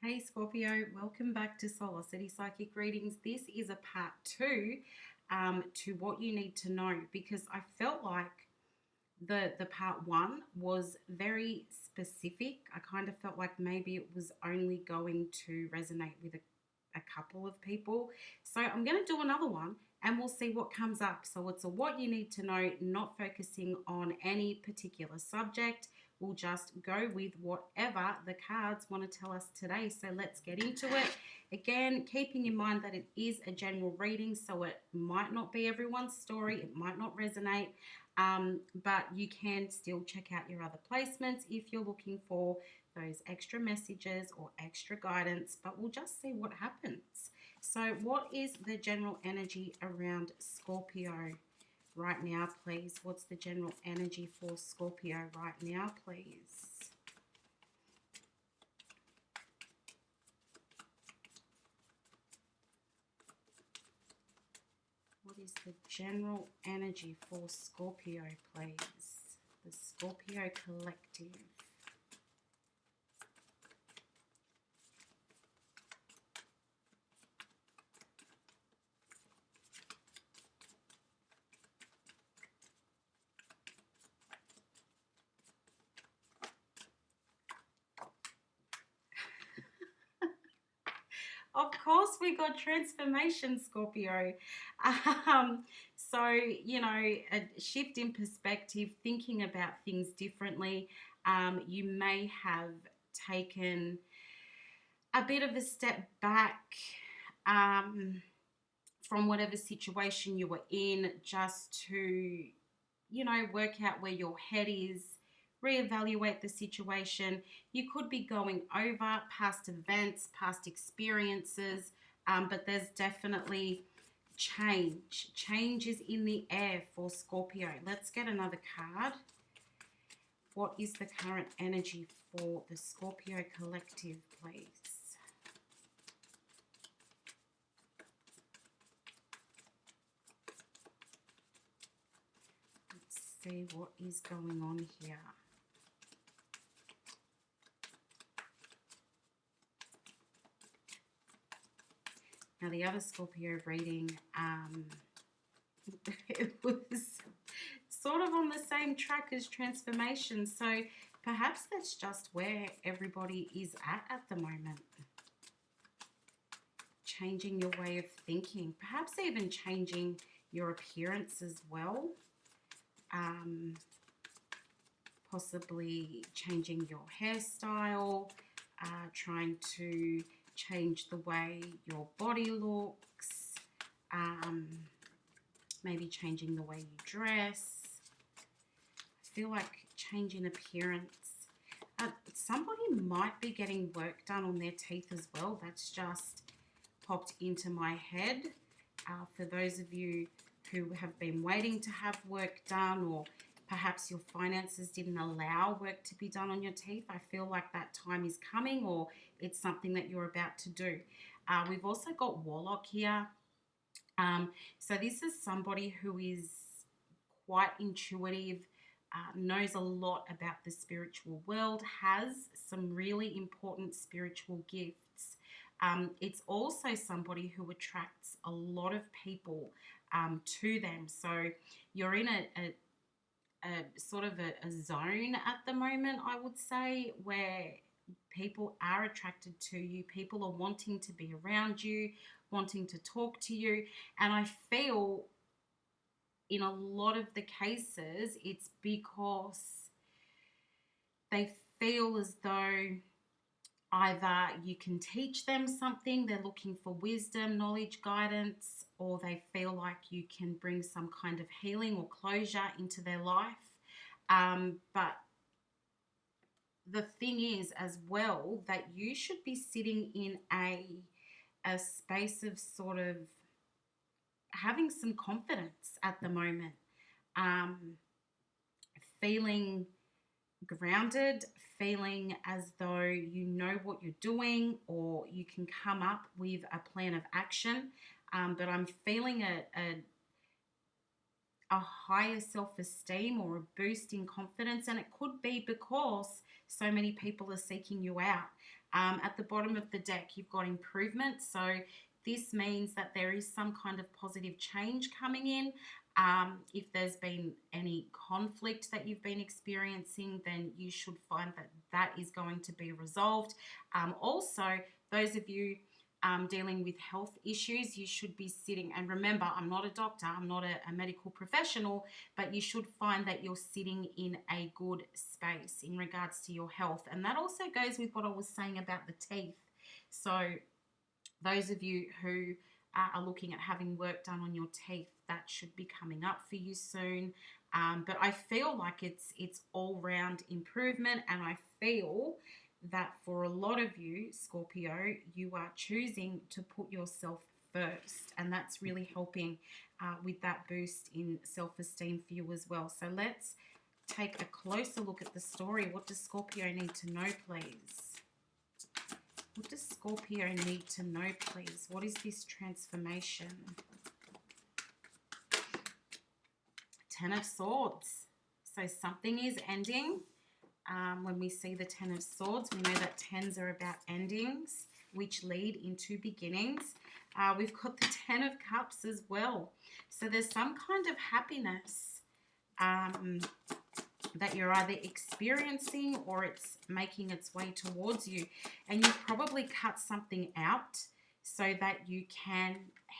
Hey Scorpio, welcome back to Soulocity Psychic Readings. This is a part two to what you need to know because I felt like the part one was very specific. I kind of felt like maybe it was only going to resonate with a couple of people. So I'm going to do another one and we'll see what comes up. So it's a what you need to know, not focusing on any particular subject. We'll just go with whatever the cards want to tell us today. So let's get into it. Again, keeping in mind that it is a general reading, so it might not be everyone's story. It might not resonate, but you can still check out your other placements if you're looking for those extra messages or extra guidance, but we'll just see what happens. So what is the general energy around Scorpio right now, please? What's the general energy for Scorpio right now, please? What is the general energy for Scorpio, please? The Scorpio collective. Of course, we got transformation, Scorpio. So, a shift in perspective, thinking about things differently. You may have taken a bit of a step back from whatever situation you were in just to, work out where your head is, reevaluate the situation. You could be going over past events, past experiences, but there's definitely change. Change is in the air for Scorpio. Let's get another card. What is the current energy for the Scorpio collective, please? Let's see what is going on here. Now, the other Scorpio reading, it was sort of on the same track as transformation. So perhaps that's just where everybody is at the moment. Changing your way of thinking, perhaps even changing your appearance as well. Possibly changing your hairstyle, trying to change the way your body looks, maybe changing the way you dress. I feel like changing appearance. Somebody might be getting work done on their teeth as well. That's just popped into my head. For those of you who have been waiting to have work done, or perhaps your finances didn't allow work to be done on your teeth, I feel like that time is coming, or it's something that you're about to do. We've also got Warlock here. So this is somebody who is quite intuitive, knows a lot about the spiritual world, has some really important spiritual gifts. It's also somebody who attracts a lot of people to them. So you're in a sort of a zone at the moment, I would say, where people are attracted to you. People are wanting to be around you, wanting to talk to you. And I feel in a lot of the cases, it's because they feel as though either you can teach them something, they're looking for wisdom, knowledge, guidance, or they feel like you can bring some kind of healing or closure into their life. But the thing is as well that you should be sitting in a space of sort of having some confidence at the moment, feeling grounded, feeling as though you know what you're doing, or you can come up with a plan of action. But I'm feeling a higher self-esteem or a boost in confidence, and it could be because So many people are seeking you out. At the bottom of the deck, you've got improvement. So this means that there is some kind of positive change coming in. If there's been any conflict that you've been experiencing, then you should find that that is going to be resolved. Also, those of you dealing with health issues, you should be sitting, and remember, I'm not a doctor, I'm not a medical professional, but you should find that you're sitting in a good space in regards to your health. And that also goes with what I was saying about the teeth. So those of you who are looking at having work done on your teeth, that should be coming up for you soon. But I feel like it's all-round improvement, and I feel that for a lot of you, Scorpio, you are choosing to put yourself first, and that's really helping with that boost in self-esteem for you as well. So let's take a closer look at the story. What does Scorpio need to know, please? What does Scorpio need to know, please? What is this transformation? Ten of Swords. So something is ending. When we see the Ten of Swords, we know that tens are about endings, which lead into beginnings. We've got the Ten of Cups as well. So there's some kind of happiness that you're either experiencing or it's making its way towards you. And you've probably cut something out so that you can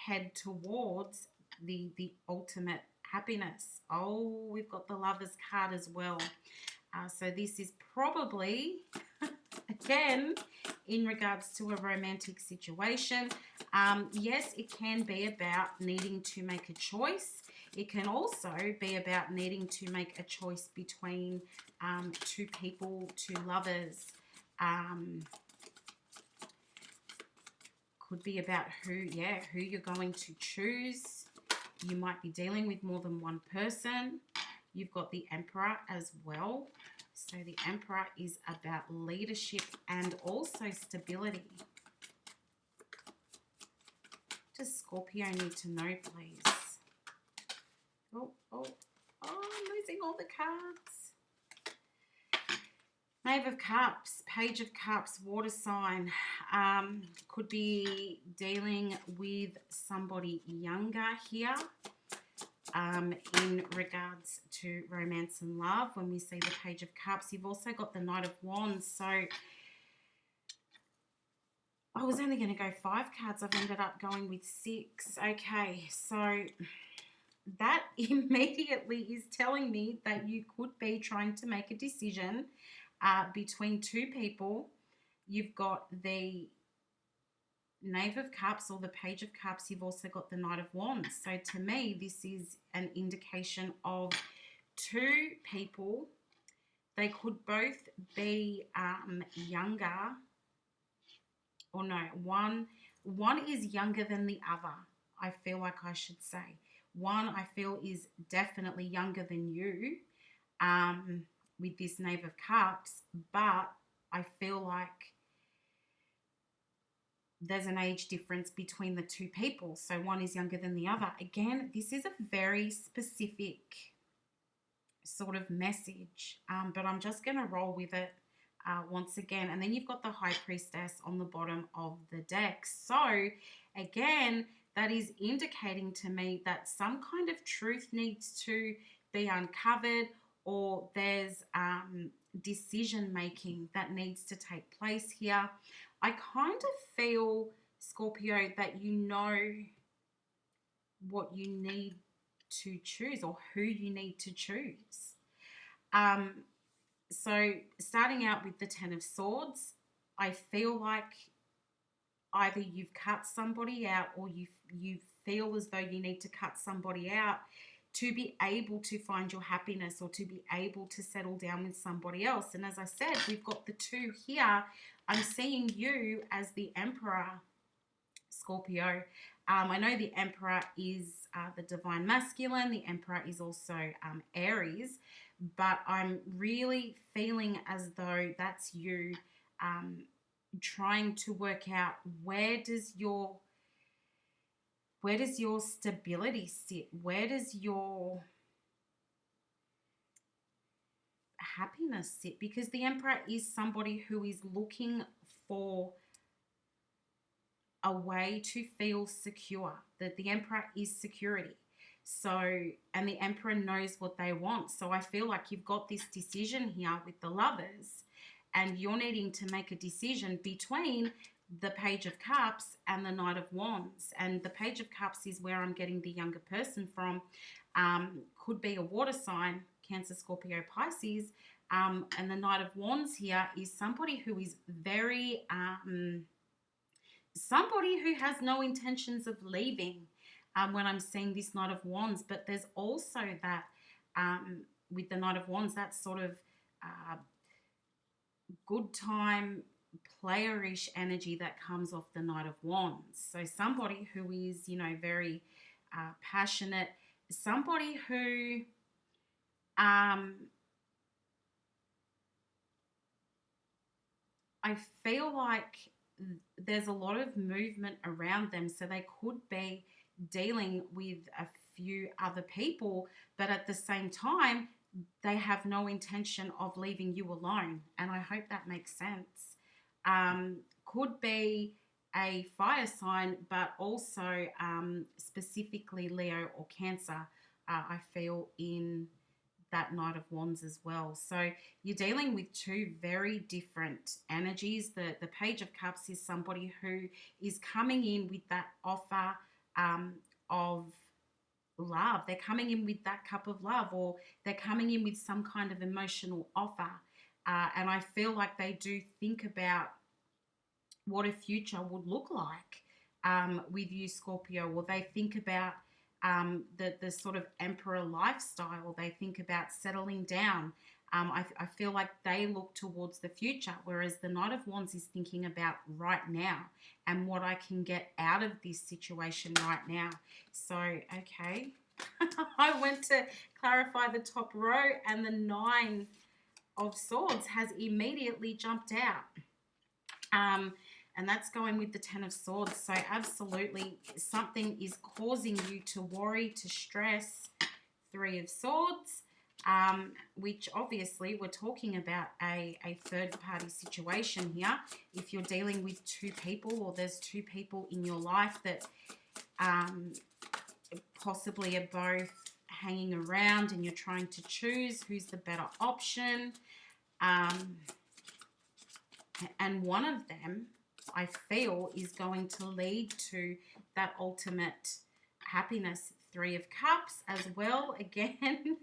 head towards the ultimate happiness. Oh, we've got the Lovers card as well. So this is probably, again, in regards to a romantic situation. Yes, it can be about needing to make a choice. It can also be about needing to make a choice between two people, two lovers. Could be about who you're going to choose. You might be dealing with more than one person. You've got the Emperor as well. So the Emperor is about leadership and also stability. What does Scorpio need to know, please? Oh, I'm losing all the cards. Knave of Cups, Page of Cups, water sign. Could be dealing with somebody younger here. In regards to romance and love, when we see the Page of Cups, you've also got the Knight of Wands. So I was only going to go 5 cards. I've ended up going with 6. Okay, so that immediately is telling me that you could be trying to make a decision between two people. You've got the Knave of Cups or the Page of Cups. You've also got the Knight of Wands. So to me, this is an indication of two people. They could both be younger, or no, one is younger than the other. I feel like I should say. One, I feel, is definitely younger than you with this Knave of Cups, but I feel like there's an age difference between the two people. So one is younger than the other. Again, this is a very specific sort of message, but I'm just going to roll with it once again. And then you've got the High Priestess on the bottom of the deck. So again, that is indicating to me that some kind of truth needs to be uncovered, or there's decision making that needs to take place here. I kind of feel, Scorpio, that you know what you need to choose or who you need to choose. So starting out with the Ten of Swords, I feel like either you've cut somebody out or you feel as though you need to cut somebody out to be able to find your happiness or to be able to settle down with somebody else. And as I said, we've got the two here. I'm seeing you as the Emperor, Scorpio. I know the Emperor is the divine masculine. The Emperor is also Aries, but I'm really feeling as though that's you trying to work out where does your stability sit? Where does your happiness sit? Because the Emperor is somebody who is looking for a way to feel secure, that the Emperor is security. So, and the Emperor knows what they want. So I feel like you've got this decision here with the Lovers, and you're needing to make a decision between the Page of Cups and the Knight of Wands. And the Page of Cups is where I'm getting the younger person from. Could be a water sign, Cancer, Scorpio, Pisces. And the Knight of Wands here is somebody who is very... somebody who has no intentions of leaving when I'm seeing this Knight of Wands. But there's also that with the Knight of Wands, that sort of good time, playerish energy that comes off the Knight of Wands. So somebody who is, you know, very passionate, somebody who I feel like there's a lot of movement around them. So they could be dealing with a few other people, but at the same time, they have no intention of leaving you alone. And I hope that makes sense. Could be a fire sign, but also specifically Leo or Cancer, I feel, in that Knight of Wands as well. So you're dealing with two very different energies. The Page of Cups is somebody who is coming in with that offer of love. They're coming in with that cup of love, or they're coming in with some kind of emotional offer. And I feel like they do think about what a future would look like with you, Scorpio, or they think about the sort of Emperor lifestyle. They think about settling down. I feel like they look towards the future, whereas the Knight of Wands is thinking about right now and what I can get out of this situation right now. So, okay. I went to clarify the top row, and the Nine of Swords has immediately jumped out. And that's going with the Ten of Swords. So absolutely something is causing you to worry, to stress. Three of Swords, which obviously we're talking about a third-party situation here. If you're dealing with two people, or there's two people in your life that possibly are both hanging around and you're trying to choose who's the better option. And one of them, I feel, is going to lead to that ultimate happiness. Three of Cups as well, again.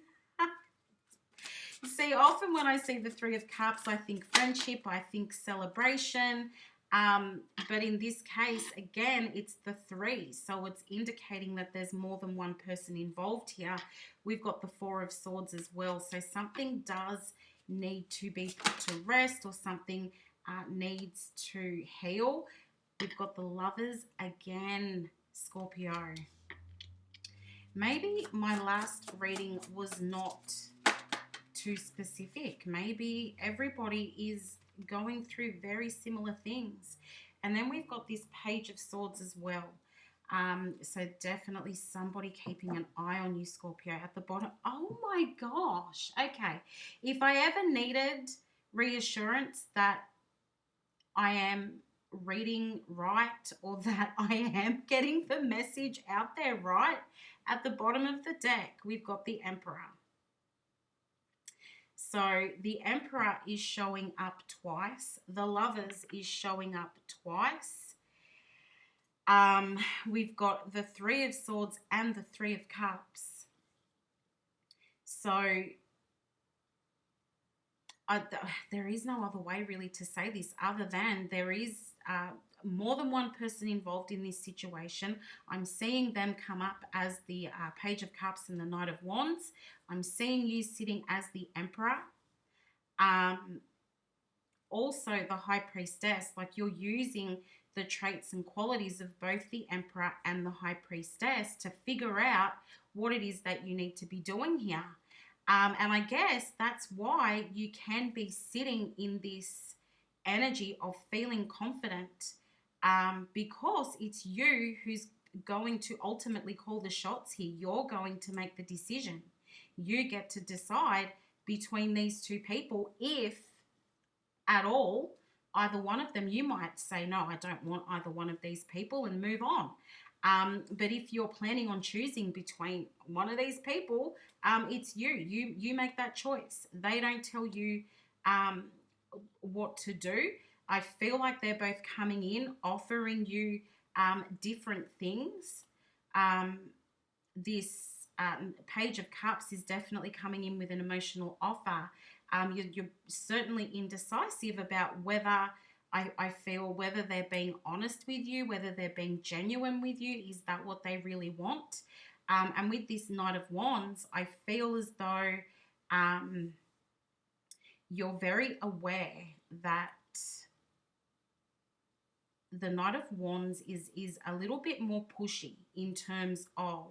You see, often when I see the Three of Cups, I think friendship, I think celebration. But in this case, again, it's the three. So it's indicating that there's more than one person involved here. We've got the Four of Swords as well. So something does need to be put to rest, or something needs to heal. We've got the Lovers again, Scorpio. Maybe my last reading was not too specific. Maybe everybody is going through very similar things. And then we've got this Page of Swords as well. So definitely somebody keeping an eye on you, Scorpio, at the bottom. Oh my gosh. Okay. If I ever needed reassurance that I am reading right, or that I am getting the message out there right, at the bottom of the deck, we've got the Emperor. So the Emperor is showing up twice. The Lovers is showing up twice. We've got the Three of Swords and the Three of Cups. So there is no other way really to say this other than there is more than one person involved in this situation. I'm seeing them come up as the Page of Cups and the Knight of Wands. I'm seeing you sitting as the Emperor. Also the High Priestess, like you're using the traits and qualities of both the Emperor and the High Priestess to figure out what it is that you need to be doing here. And I guess that's why you can be sitting in this energy of feeling confident, because it's you who's going to ultimately call the shots here. You're going to make the decision. You get to decide between these two people, if at all. Either one of them, you might say, no, I don't want either one of these people, and move on. But if you're planning on choosing between one of these people, it's you. You make that choice. They don't tell you what to do. I feel like they're both coming in, offering you different things. This Page of Cups is definitely coming in with an emotional offer. You're certainly indecisive about whether I feel whether they're being honest with you, whether they're being genuine with you. Is that what they really want? And with this Knight of Wands, I feel as though you're very aware that the Knight of Wands is a little bit more pushy in terms of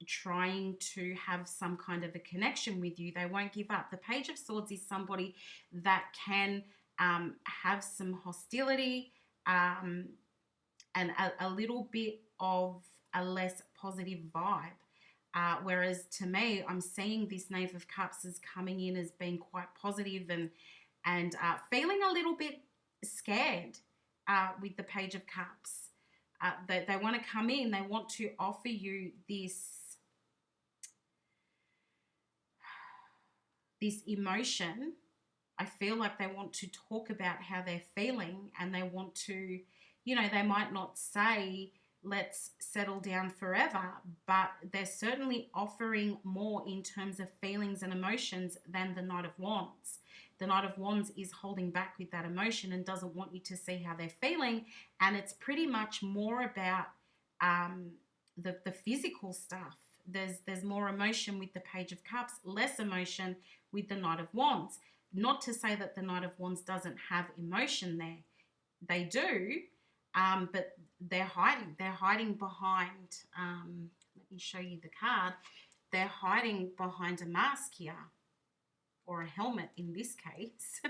trying to have some kind of a connection with you. They won't give up. The Page of Swords is somebody that can have some hostility and a little bit of a less positive vibe. Whereas to me, I'm seeing this Knave of Cups as coming in as being quite positive and feeling a little bit scared with the Page of Cups. They want to come in, they want to offer you this emotion. I feel like they want to talk about how they're feeling, and they want to, they might not say, let's settle down forever, but they're certainly offering more in terms of feelings and emotions than the Knight of Wands. The Knight of Wands is holding back with that emotion and doesn't want you to see how they're feeling. And it's pretty much more about the physical stuff. There's more emotion with the Page of Cups, less emotion with the Knight of Wands. Not to say that the Knight of Wands doesn't have emotion there. They do, but they're hiding. They're hiding behind, let me show you the card. They're hiding behind a mask here, or a helmet in this case.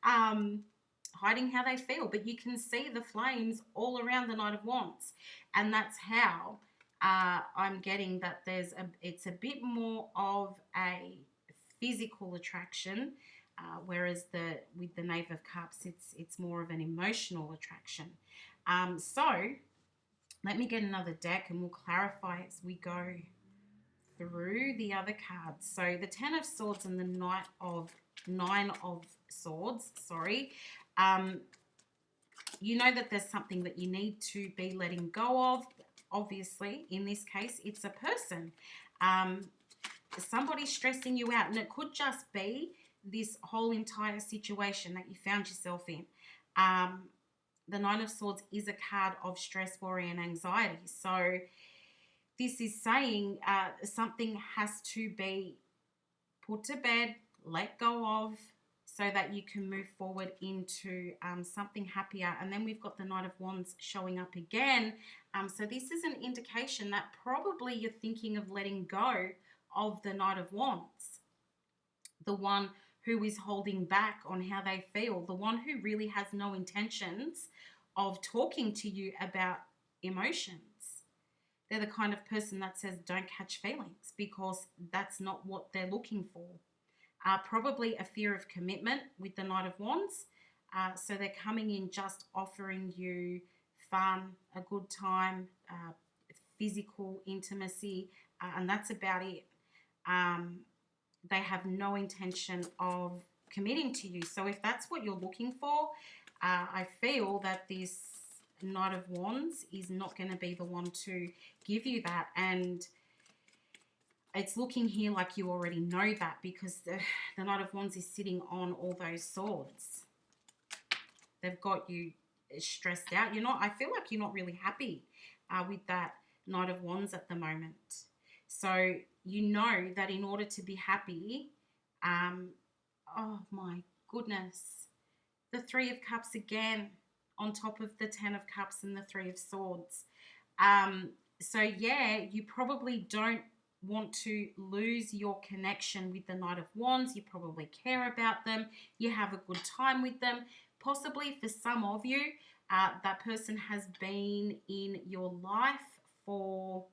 Hiding how they feel, but you can see the flames all around the Knight of Wands, and that's how I'm getting that it's a bit more of a physical attraction, whereas with the Knave of Cups, it's more of an emotional attraction. So let me get another deck and we'll clarify as we go through the other cards. So the Ten of Swords and the Nine of Swords, sorry. You know that there's something that you need to be letting go of. Obviously, in this case, it's a person. Somebody stressing you out, and it could just be this whole entire situation that you found yourself in. The Nine of Swords is a card of stress, worry, and anxiety. So this is saying something has to be put to bed, let go of, so that you can move forward into something happier. And then we've got the Knight of Wands showing up again. So this is an indication that probably you're thinking of letting go of the Knight of Wands, the one who is holding back on how they feel, the one who really has no intentions of talking to you about emotions. They're the kind of person that says don't catch feelings, because that's not what they're looking for. Probably a fear of commitment with the Knight of Wands. So they're coming in just offering you fun, a good time, physical intimacy, and that's about it. They have no intention of committing to you. So if that's what you're looking for, I feel that this Knight of Wands is not going to be the one to give you that. And it's looking here like you already know that, because the Knight of Wands is sitting on all those swords. They've got you stressed out. I feel like you're not really happy with that Knight of Wands at the moment. So you know that in order to be happy, oh my goodness, the Three of Cups again on top of the Ten of Cups and the Three of Swords. So yeah, you probably don't want to lose your connection with the Knight of Wands. You probably care about them. You have a good time with them. Possibly for some of you, that person has been in your life for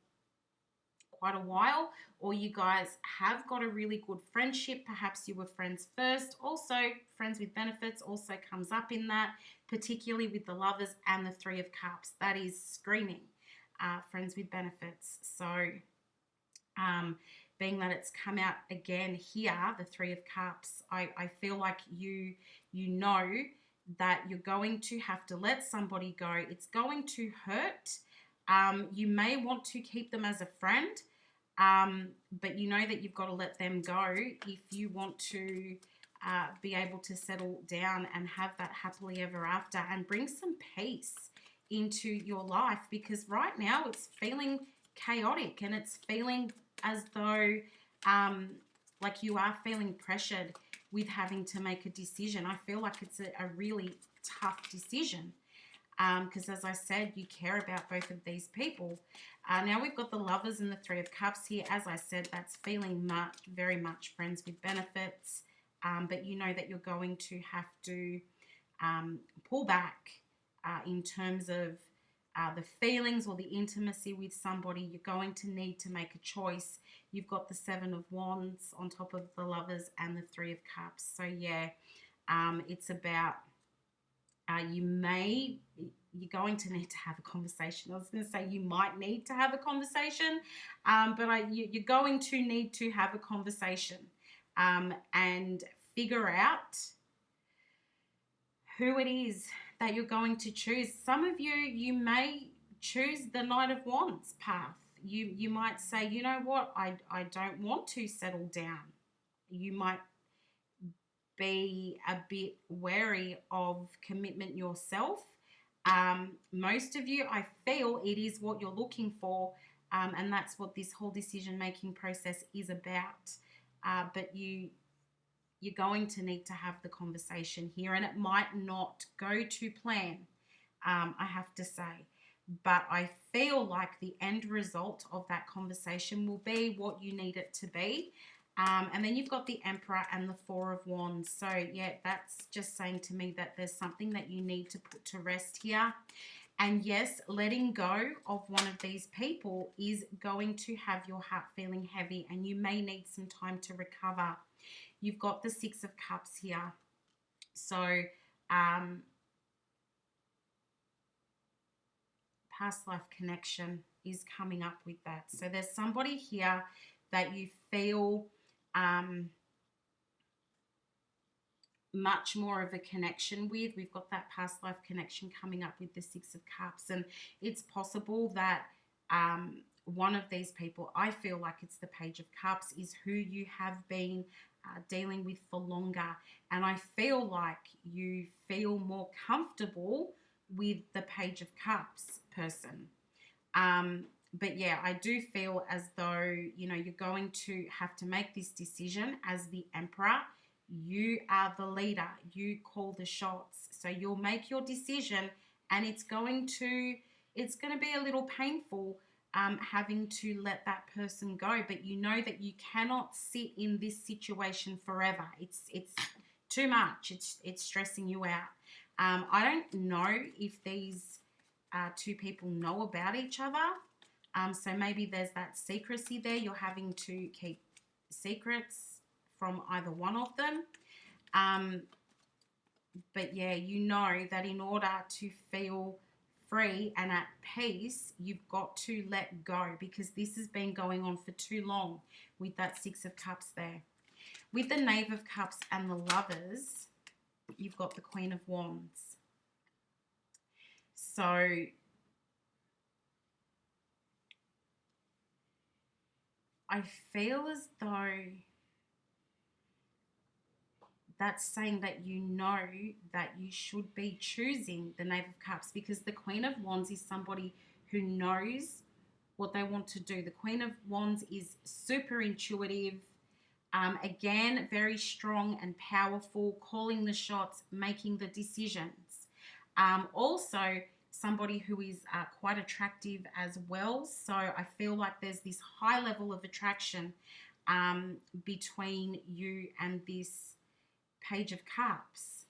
quite a while, or you guys have got a really good friendship. Perhaps you were friends first. Also, friends with benefits also comes up in that, particularly with the Lovers and the Three of Cups. That is screaming friends with benefits. So being that it's come out again here, the Three of Cups, I feel like you know that you're going to have to let somebody go. It's going to hurt. You may want to keep them as a friend, but you know that you've got to let them go if you want to be able to settle down and have that happily ever after and bring some peace into your life, because right now it's feeling chaotic and it's feeling as though like you are feeling pressured with having to make a decision. I feel like it's a really tough decision because as I said, you care about both of these people. Now we've got the Lovers and the Three of Cups here. As I said, that's feeling very much friends with benefits, but you know that you're going to have to pull back in terms of the feelings or the intimacy with somebody. You're going to need to make a choice. You've got the Seven of Wands on top of the Lovers and the Three of Cups. So yeah, it's about you're going to need to have a conversation. I was going to say you might need to have a conversation, but you're going to need to have a conversation and figure out who it is that you're going to choose. Some of you may choose the Knight of Wands path. You might say, you know what, I don't want to settle down. You might be a bit wary of commitment yourself. Most of you, I feel it is what you're looking for, and that's what this whole decision-making process is about. But you're going to need to have the conversation here, and it might not go to plan, I have to say. But I feel like the end result of that conversation will be what you need it to be. And then you've got the Emperor and the Four of Wands. So, yeah, that's just saying to me that there's something that you need to put to rest here. And yes, letting go of one of these people is going to have your heart feeling heavy, and you may need some time to recover. You've got the Six of Cups here. So, past life connection is coming up with that. So there's somebody here that you feel much more of a connection with. We've got that past life connection coming up with the Six of Cups, and it's possible that one of these people, I feel like it's the Page of Cups, is who you have been dealing with for longer, and I feel like you feel more comfortable with the Page of Cups person. But yeah, I do feel as though, you know, you're going to have to make this decision as the Emperor. You are the leader. You call the shots. So you'll make your decision, and it's going to be a little painful having to let that person go. But you know that you cannot sit in this situation forever. It's too much. It's stressing you out. I don't know if these two people know about each other. So maybe there's that secrecy there. You're having to keep secrets from either one of them. But yeah, you know that in order to feel free and at peace, you've got to let go, because this has been going on for too long with that Six of Cups there. With the Knave of Cups and the Lovers, you've got the Queen of Wands. So I feel as though that's saying that you know that you should be choosing the Knave of Cups, because the Queen of Wands is somebody who knows what they want to do. The Queen of Wands is super intuitive, again, very strong and powerful, calling the shots, making the decisions. Also, somebody who is quite attractive as well. So I feel like there's this high level of attraction between you and this Page of Cups.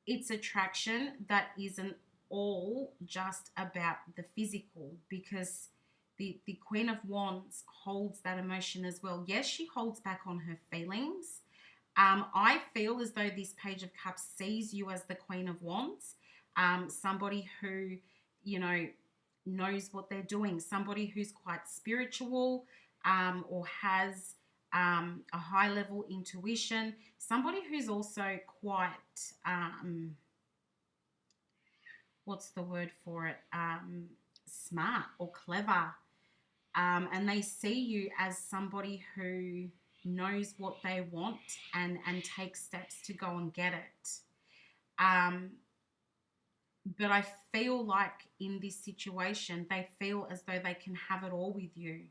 It's attraction that isn't all just about the physical, because the Queen of Wands holds that emotion as well. Yes, she holds back on her feelings. I feel as though this Page of Cups sees you as the Queen of Wands, somebody who, you know, knows what they're doing, somebody who's quite spiritual, or has a high level intuition, somebody who's also quite, what's the word for it, smart or clever. And they see you as somebody who knows what they want and takes steps to go and get it. But I feel like in this situation, they feel as though they can have it all with you.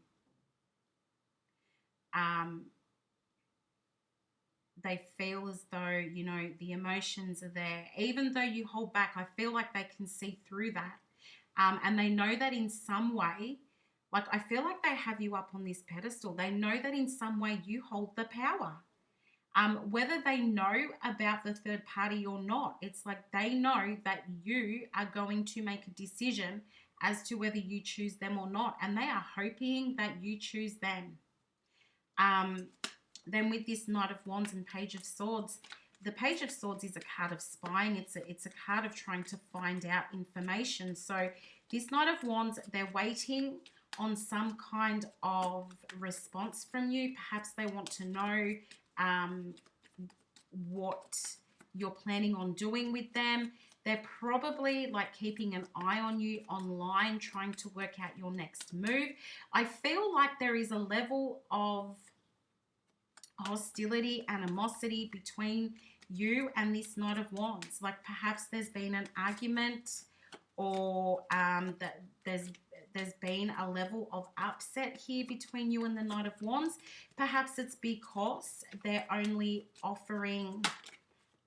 They feel as though, you know, the emotions are there. Even though you hold back, I feel like they can see through that. And they know that in some way, like I feel like they have you up on this pedestal. They know that in some way you hold the power. Whether they know about the third party or not, it's like they know that you are going to make a decision as to whether you choose them or not. And they are hoping that you choose them. Then with this Knight of Wands and Page of Swords, the Page of Swords is a card of spying. It's a card of trying to find out information. So this Knight of Wands, they're waiting on some kind of response from you. Perhaps they want to know what you're planning on doing with them. They're probably like keeping an eye on you online, trying to work out your next move. I feel like there is a level of hostility, animosity between you and this Knight of Wands. Like perhaps there's been an argument, or that there's been a level of upset here between you and the Knight of Wands. Perhaps it's because they're only offering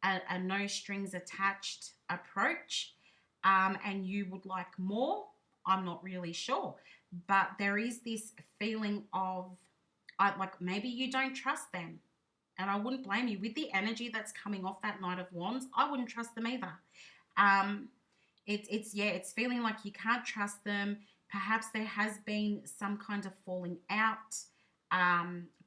a no strings attached approach, and you would like more. I'm not really sure, but there is this feeling of like maybe you don't trust them. And I wouldn't blame you. With the energy that's coming off that Knight of Wands, I wouldn't trust them either. It's feeling like you can't trust them. Perhaps there has been some kind of falling out.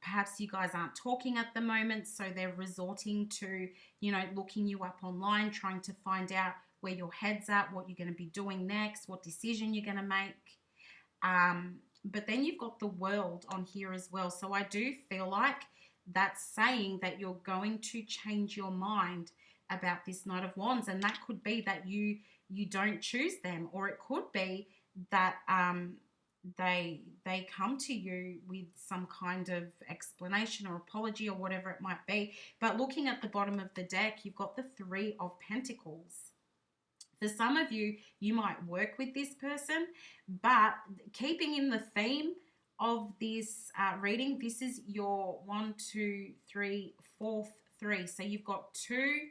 Perhaps you guys aren't talking at the moment, so they're resorting to, you know, looking you up online, trying to find out where your head's at, what you're going to be doing next, what decision you're going to make. But then you've got the World on here as well. So I do feel like that's saying that you're going to change your mind about this Knight of Wands. And that could be that you don't choose them, or it could be that they come to you with some kind of explanation or apology or whatever it might be. But looking at the bottom of the deck, you've got the Three of Pentacles. For some of you, you might work with this person, but keeping in the theme of this reading, this is your 1, 2, 3, 4th 3. So you've got 2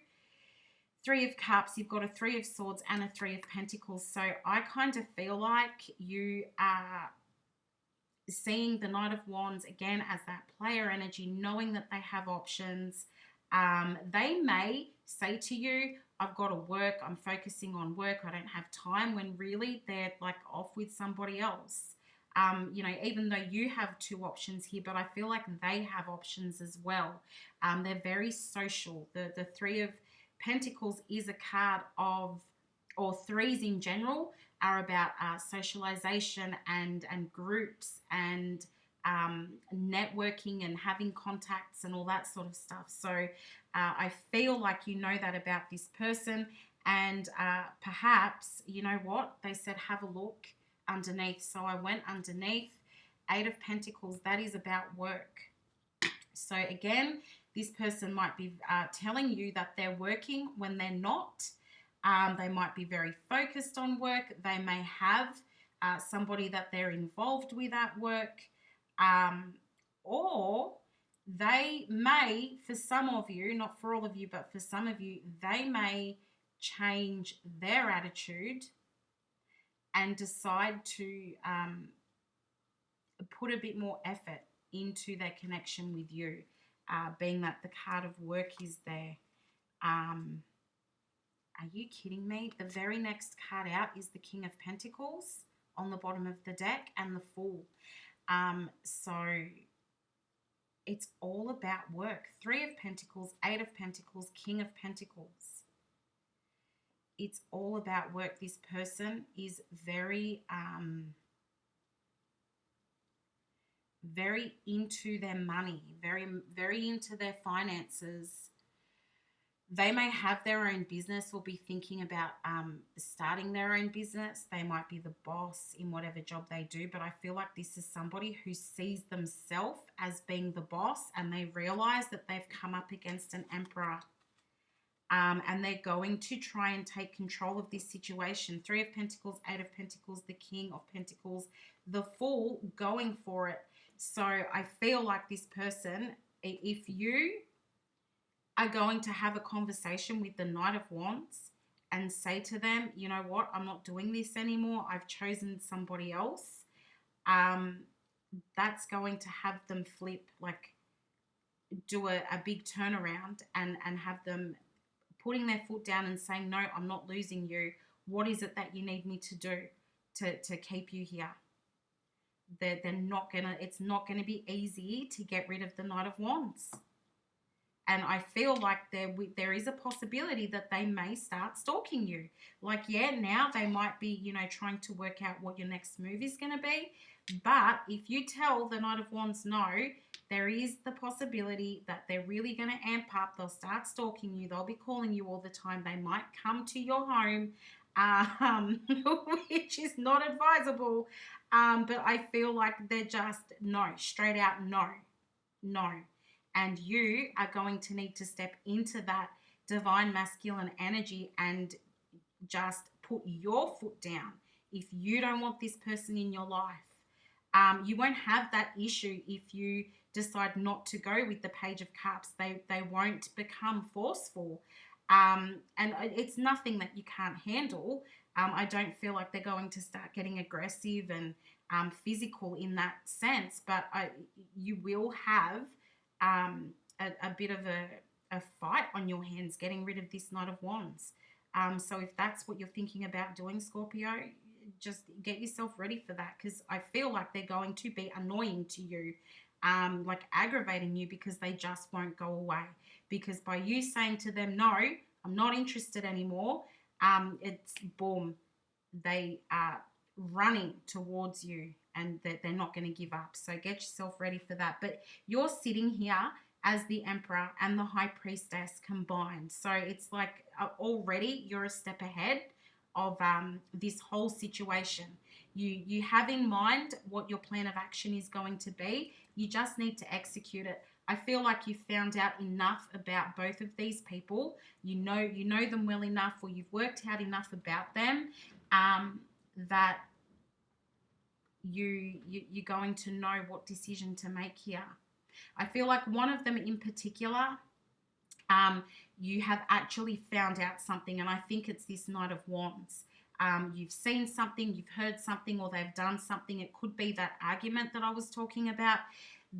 Three of Cups, you've got a Three of Swords and a Three of Pentacles. So I kind of feel like you are seeing the Knight of Wands again as that player energy, knowing that they have options. They may say to you, I've got to work, I'm focusing on work, I don't have time, when really they're like off with somebody else. You know, even though you have 2 options here, but I feel like they have options as well. They're very social. The Three of Pentacles is a card of, or threes in general, are about socialization and groups and networking and having contacts and all that sort of stuff. So I feel like you know that about this person, and perhaps, you know what, they said have a look underneath. So I went underneath. 8 of Pentacles, that is about work. So again, this person might be telling you that they're working when they're not. They might be very focused on work. They may have somebody that they're involved with at work. Or they may, for some of you, not for all of you, but for some of you, they may change their attitude and decide to put a bit more effort into their connection with you, being that the card of work is there. Are you kidding me? The very next card out is the King of Pentacles on the bottom of the deck and the Fool. So it's all about work. 3 of Pentacles, 8 of Pentacles, King of Pentacles. It's all about work. This person is very very into their money, very into their finances. They may have their own business or be thinking about starting their own business. They might be the boss in whatever job they do, but I feel like this is somebody who sees themselves as being the boss, and they realize that they've come up against an Emperor. And they're going to try and take control of this situation. 3 of Pentacles, 8 of Pentacles, the King of Pentacles, the Fool, going for it. So I feel like this person, if you are going to have a conversation with the Knight of Wands and say to them, you know what, I'm not doing this anymore, I've chosen somebody else, that's going to have them flip, like do a big turnaround and have them putting their foot down and saying, no, I'm not losing you. What is it that you need me to do to keep you here? They're not gonna, it's not gonna be easy to get rid of the Knight of Wands. And I feel like there is a possibility that they may start stalking you. Like, yeah, now they might be, you know, trying to work out what your next move is going to be. But if you tell the Knight of Wands no, there is the possibility that they're really going to amp up. They'll start stalking you. They'll be calling you all the time. They might come to your home, which is not advisable. But I feel like they're just no, straight out no. And you are going to need to step into that divine masculine energy and just put your foot down if you don't want this person in your life. You won't have that issue if you decide not to go with the Page of Cups. They won't become forceful. And it's nothing that you can't handle. I don't feel like they're going to start getting aggressive and physical in that sense, but you will have a bit of a fight on your hands getting rid of this Knight of Wands. So if that's what you're thinking about doing, Scorpio, just get yourself ready for that, because I feel like they're going to be annoying to you, like aggravating you, because they just won't go away. Because by you saying to them, no, I'm not interested anymore, it's boom, they are running towards you and that they're not going to give up. So get yourself ready for that. But you're sitting here as the Emperor and the High Priestess combined. So it's like already you're a step ahead of this whole situation. You have in mind what your plan of action is going to be. You just need to execute it. I feel like you've found out enough about both of these people. You know them well enough, or you've worked out enough about them that you're going to know what decision to make here. I feel like one of them in particular, you have actually found out something, and I think it's this Knight of Wands. You've seen something, you've heard something, or they've done something. It could be that argument that I was talking about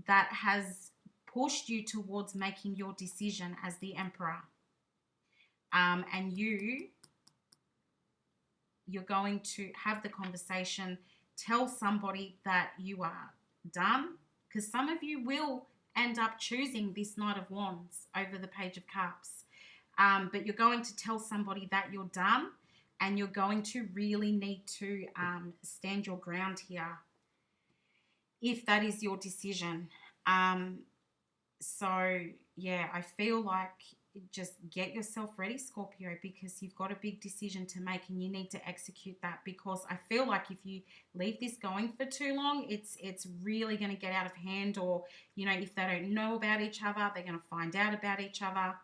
that has pushed you towards making your decision as the Emperor. And you're going to have the conversation, tell somebody that you are done, because some of you will end up choosing this Knight of Wands over the Page of Cups. But you're going to tell somebody that you're done, and you're going to really need to stand your ground here if that is your decision. So, yeah, I feel like just get yourself ready, Scorpio, because you've got a big decision to make and you need to execute that, because I feel like if you leave this going for too long, it's really going to get out of hand, or, you know, if they don't know about each other, they're going to find out about each other.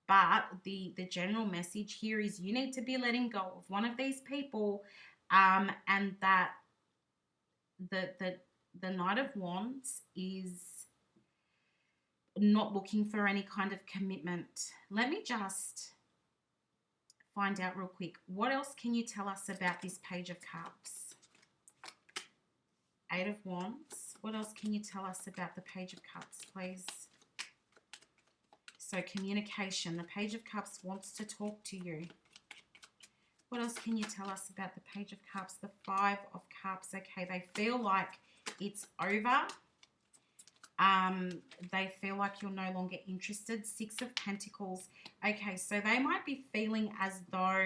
But the general message here is you need to be letting go of one of these people, and that the Knight of Wands is not looking for any kind of commitment. Let me just find out real quick. What else can you tell us about this Page of Cups? 8 of Wands. What else can you tell us about the Page of Cups, please? So communication. The Page of Cups wants to talk to you. What else can you tell us about the Page of Cups? The Five of Cups. Okay, they feel like it's over. They feel like you're no longer interested. Six of Pentacles. Okay, so they might be feeling as though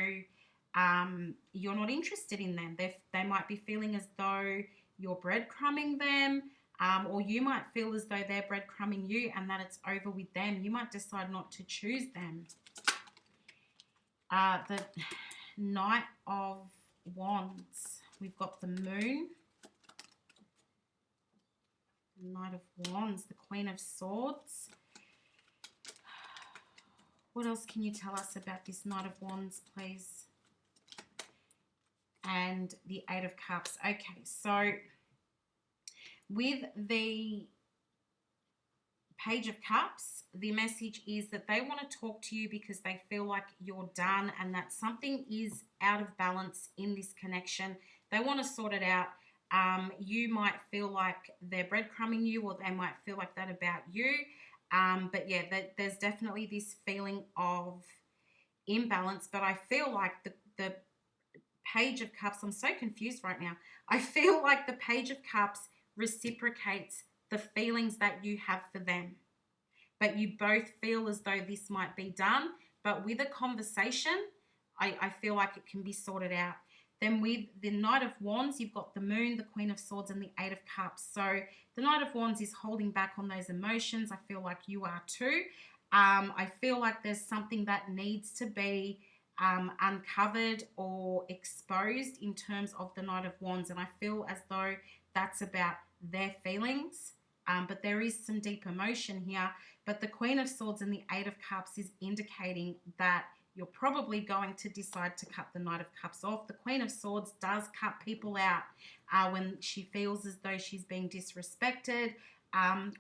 you're not interested in them. They might be feeling as though you're breadcrumbing them, or you might feel as though they're breadcrumbing you and that it's over with them. You might decide not to choose them. The Knight of Wands. We've got the Moon. Knight of Wands, the Queen of Swords. What else can you tell us about this Knight of Wands, please? And the Eight of Cups. Okay, so with the Page of Cups, the message is that they want to talk to you because they feel like you're done and that something is out of balance in this connection. They want to sort it out. You might feel like they're breadcrumbing you, or they might feel like that about you. But yeah, there's definitely this feeling of imbalance. But I feel like the Page of Cups, I'm so confused right now. I feel like the Page of Cups reciprocates the feelings that you have for them. But you both feel as though this might be done. But with a conversation, I feel like it can be sorted out. Then with the Knight of Wands, you've got the Moon, the Queen of Swords, and the Eight of Cups. So the Knight of Wands is holding back on those emotions. I feel like you are too. I feel like there's something that needs to be uncovered or exposed in terms of the Knight of Wands. And I feel as though that's about their feelings. But there is some deep emotion here. But the Queen of Swords and the Eight of Cups is indicating that you're probably going to decide to cut the Knight of Cups off. The Queen of Swords does cut people out when she feels as though she's being disrespected,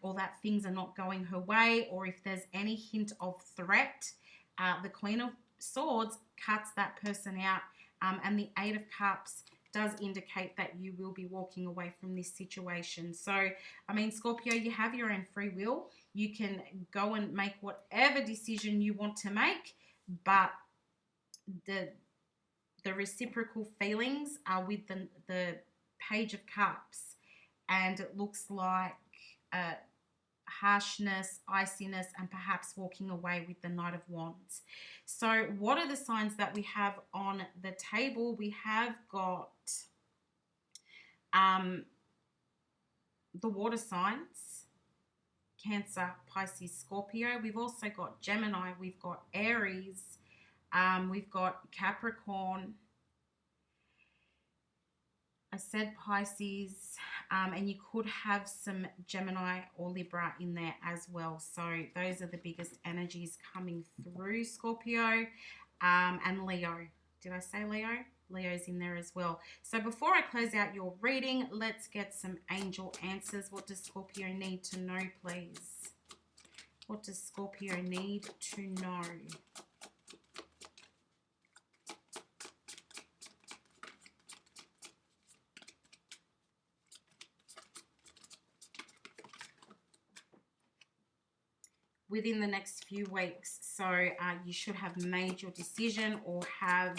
or that things are not going her way, or if there's any hint of threat. The Queen of Swords cuts that person out, and the Eight of Cups does indicate that you will be walking away from this situation. So, I mean, Scorpio, you have your own free will. You can go and make whatever decision you want to make, but the reciprocal feelings are with the Page of Cups, and it looks like harshness, iciness, and perhaps walking away with the Knight of Wands. So what are the signs that we have on the table? We have got the water signs, Cancer, Pisces, Scorpio. We've also got Gemini, we've got Aries, we've got Capricorn. I said Pisces, and you could have some Gemini or Libra in there as well. So those are the biggest energies coming through, Scorpio, and Leo. Did I say Leo? Leo's in there as well. So before I close out your reading, let's get some angel answers. What does Scorpio need to know, please? What does Scorpio need to know? Within the next few weeks. So you should have made your decision or have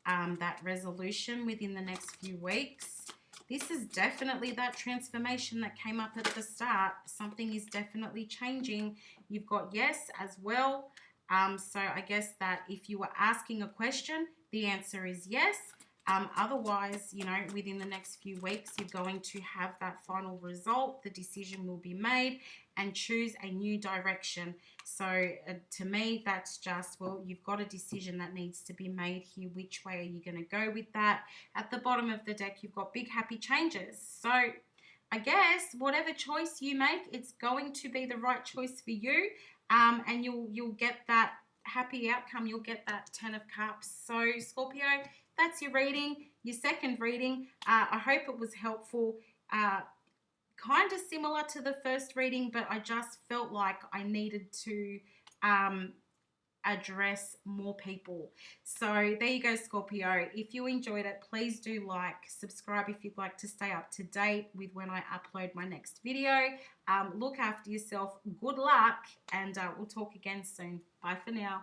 that resolution within the next few weeks. This is definitely that transformation that came up at the start. Something is definitely changing. You've got yes as well. So I guess that if you were asking a question, the answer is yes. Otherwise, you know, within the next few weeks, you're going to have that final result. The decision will be made and choose a new direction. So to me, that's just, well, you've got a decision that needs to be made here. Which way are you going to go with that? At the bottom of the deck, you've got big happy changes. So I guess whatever choice you make, it's going to be the right choice for you. And you'll get that happy outcome. You'll get that 10 of Cups. So Scorpio, that's your reading, your second reading. I hope it was helpful. Kind of similar to the first reading, but I just felt like I needed to address more people. So there you go, Scorpio. If you enjoyed it, please do like, subscribe if you'd like to stay up to date with when I upload my next video. Look after yourself. Good luck, and we'll talk again soon. Bye for now.